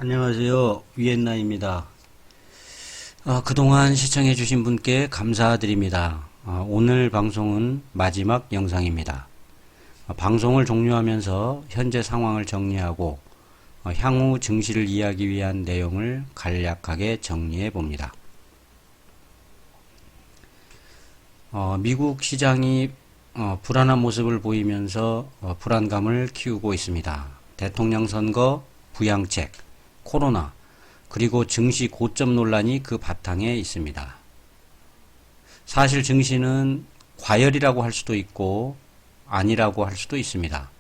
안녕하세요. 위엔나입니다. 그동안 시청해주신 분께 감사드립니다. 오늘 방송은 마지막 영상입니다. 방송을 종료하면서 현재 상황을 정리하고 향후 증시를 이해하기 위한 내용을 간략하게 정리해 봅니다. 미국 시장이 불안한 모습을 보이면서 불안감을 키우고 있습니다. 대통령 선거, 부양책, 코로나, 그리고 증시 고점 논란이 그 바탕에 있습니다. 사실 증시는 과열이라고 할 수도 있고 아니라고 할 수도 있습니다.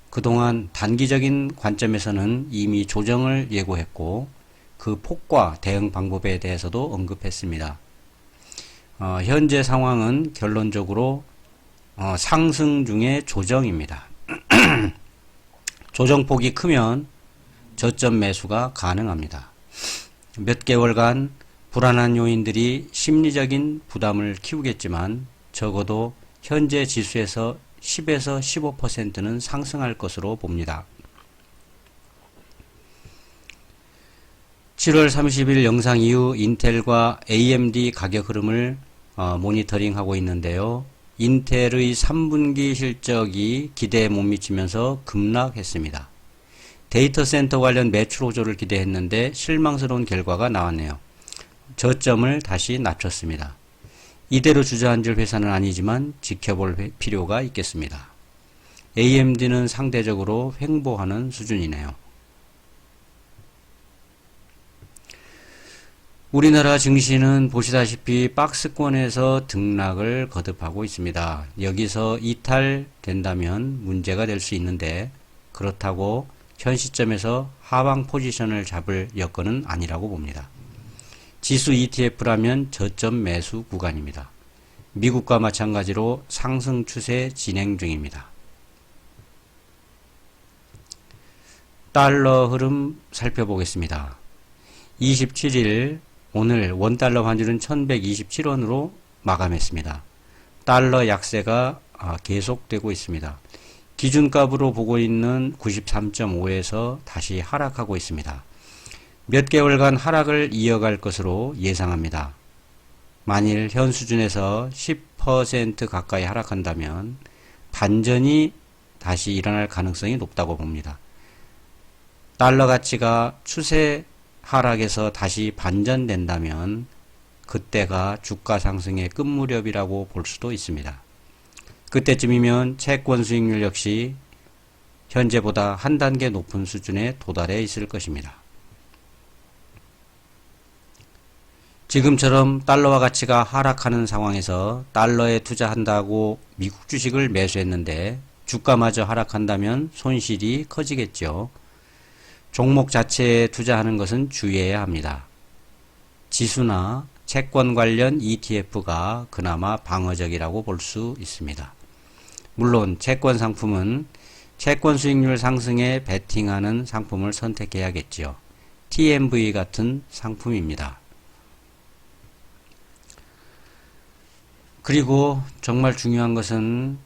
그동안 단기적인 관점에서는 이미 조정을 예고했고 그 폭과 대응 방법에 대해서도 언급했습니다. 현재 상황은 결론적으로 상승 중에 조정입니다. 조정폭이 크면 저점 매수가 가능합니다. 몇 개월간 불안한 요인들이 심리적인 부담을 키우겠지만 적어도 현재 지수에서 10에서 15%는 상승할 것으로 봅니다. 7월 30일 영상 이후 인텔과 AMD 가격 흐름을 모니터링하고 있는데요. 인텔의 3분기 실적이 기대에 못 미치면서 급락했습니다. 데이터 센터 관련 매출 호조를 기대했는데 실망스러운 결과가 나왔네요. 저점을 다시 낮췄습니다. 이대로 주저앉을 회사는 아니지만 지켜볼 필요가 있겠습니다. AMD는 상대적으로 횡보하는 수준이네요. 우리나라 증시는 보시다시피 박스권에서 등락을 거듭하고 있습니다. 여기서 이탈된다면 문제가 될 수 있는데 그렇다고 현 시점에서 하방 포지션을 잡을 여건은 아니라고 봅니다. 지수 ETF라면 저점 매수 구간입니다. 미국과 마찬가지로 상승 추세 진행 중입니다. 달러 흐름 살펴보겠습니다. 27일 오늘 원달러 환율은 1127원으로 마감했습니다. 달러 약세가 계속되고 있습니다. 기준값으로 보고 있는 93.5에서 다시 하락하고 있습니다. 몇 개월간 하락을 이어갈 것으로 예상합니다. 만일 현 수준에서 10% 가까이 하락한다면 반전이 다시 일어날 가능성이 높다고 봅니다. 달러 가치가 추세 하락에서 다시 반전된다면 그때가 주가 상승의 끝무렵이라고 볼 수도 있습니다. 그때쯤이면 채권 수익률 역시 현재보다 한 단계 높은 수준에 도달해 있을 것입니다. 지금처럼 달러와 가치가 하락하는 상황에서 달러에 투자한다고 미국 주식을 매수했는데 주가마저 하락한다면 손실이 커지겠죠. 종목 자체에 투자하는 것은 주의해야 합니다. 지수나 채권 관련 ETF가 그나마 방어적이라고 볼 수 있습니다. 물론 채권 상품은 채권 수익률 상승에 베팅하는 상품을 선택해야겠지요. TMV 같은 상품입니다. 그리고 정말 중요한 것은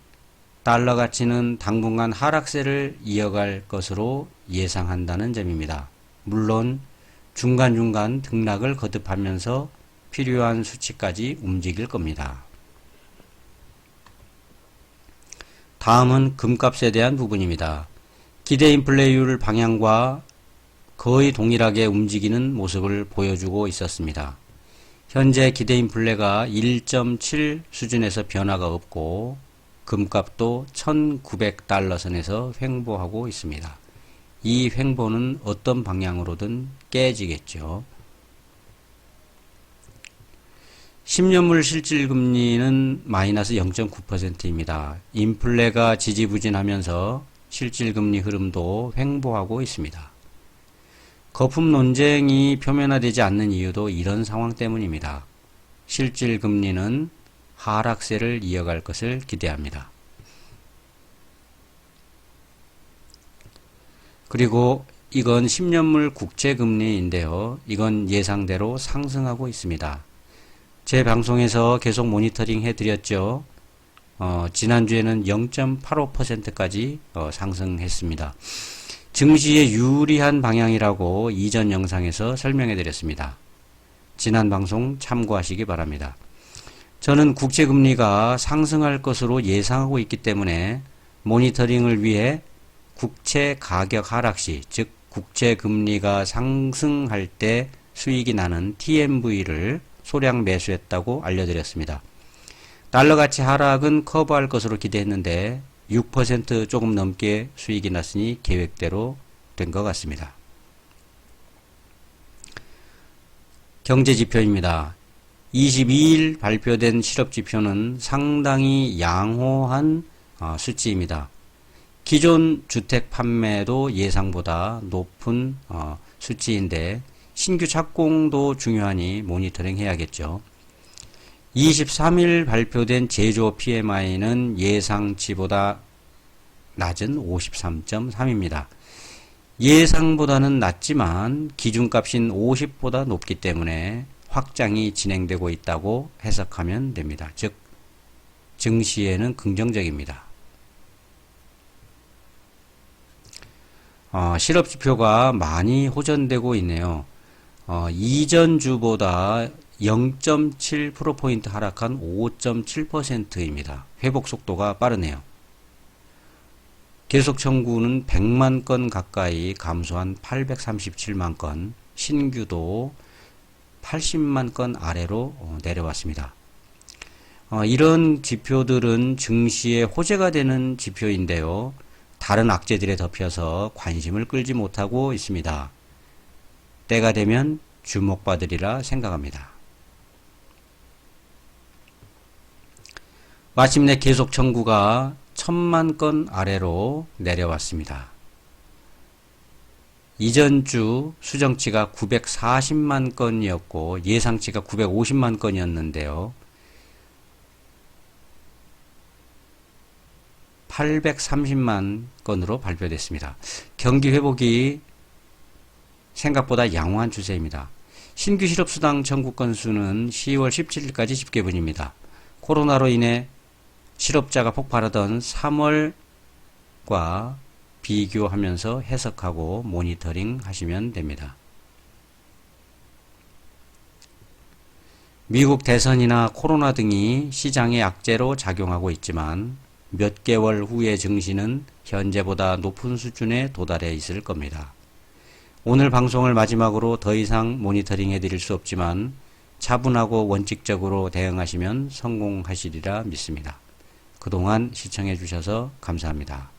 달러 가치는 당분간 하락세를 이어갈 것으로 예상한다는 점입니다. 물론 중간중간 등락을 거듭하면서 필요한 수치까지 움직일 겁니다. 다음은 금값에 대한 부분입니다. 기대 인플레이율 방향과 거의 동일하게 움직이는 모습을 보여주고 있었습니다. 현재 기대 인플레가 1.7 수준에서 변화가 없고 금값도 1900달러 선에서 횡보하고 있습니다. 이 횡보는 어떤 방향으로든 깨지겠죠. 10년물 실질금리는 마이너스 0.9%입니다. 인플레가 지지부진하면서 실질금리 흐름도 횡보하고 있습니다. 거품 논쟁이 표면화되지 않는 이유도 이런 상황 때문입니다. 실질금리는 하락세를 이어갈 것을 기대합니다. 그리고 이건 10년물 국채금리인데요. 이건 예상대로 상승하고 있습니다. 제 방송에서 계속 모니터링 해드렸죠. 지난주에는 0.85%까지 상승했습니다. 증시에 유리한 방향이라고 이전 영상에서 설명해 드렸습니다. 지난 방송 참고하시기 바랍니다. 저는 국제금리가 상승할 것으로 예상하고 있기 때문에 모니터링을 위해 국채 가격 하락 시, 즉 국채금리가 상승할 때 수익이 나는 TMV를 소량 매수했다고 알려드렸습니다. 달러가치 하락은 커버할 것으로 기대했는데 6% 조금 넘게 수익이 났으니 계획대로 된 것 같습니다. 경제지표입니다. 22일 발표된 실업지표는 상당히 양호한 수치입니다. 기존 주택 판매도 예상보다 높은 수치인데 신규 착공도 중요하니 모니터링 해야겠죠. 23일 발표된 제조업 PMI는 예상치보다 낮은 53.3입니다. 예상보다는 낮지만 기준값인 50보다 높기 때문에 확장이 진행되고 있다고 해석하면 됩니다. 즉 증시에는 긍정적입니다. 실업지표가 많이 호전되고 있네요. 이전 주보다 0.7%포인트 하락한 5.7%입니다. 회복 속도가 빠르네요. 계속 청구는 100만 건 가까이 감소한 837만 건, 신규도 80만 건 아래로 내려왔습니다. 이런 지표들은 증시에 호재가 되는 지표인데요. 다른 악재들에 덮여서 관심을 끌지 못하고 있습니다. 때가 되면 주목받으리라 생각합니다. 마침내 계속 청구가 1000만 건 아래로 내려왔습니다. 이전 주 수정치가 940만 건이었고 예상치가 950만 건이었는데요. 830만 건으로 발표됐습니다. 경기 회복이 생각보다 양호한 추세입니다. 신규 실업수당 청구 건수는 10월 17일까지 집계분입니다. 코로나로 인해 실업자가 폭발하던 3월과 비교하면서 해석하고 모니터링 하시면 됩니다. 미국 대선이나 코로나 등이 시장의 악재로 작용하고 있지만 몇 개월 후의 증시는 현재보다 높은 수준에 도달해 있을 겁니다. 오늘 방송을 마지막으로 더 이상 모니터링 해드릴 수 없지만 차분하고 원칙적으로 대응하시면 성공하시리라 믿습니다. 그동안 시청해 주셔서 감사합니다.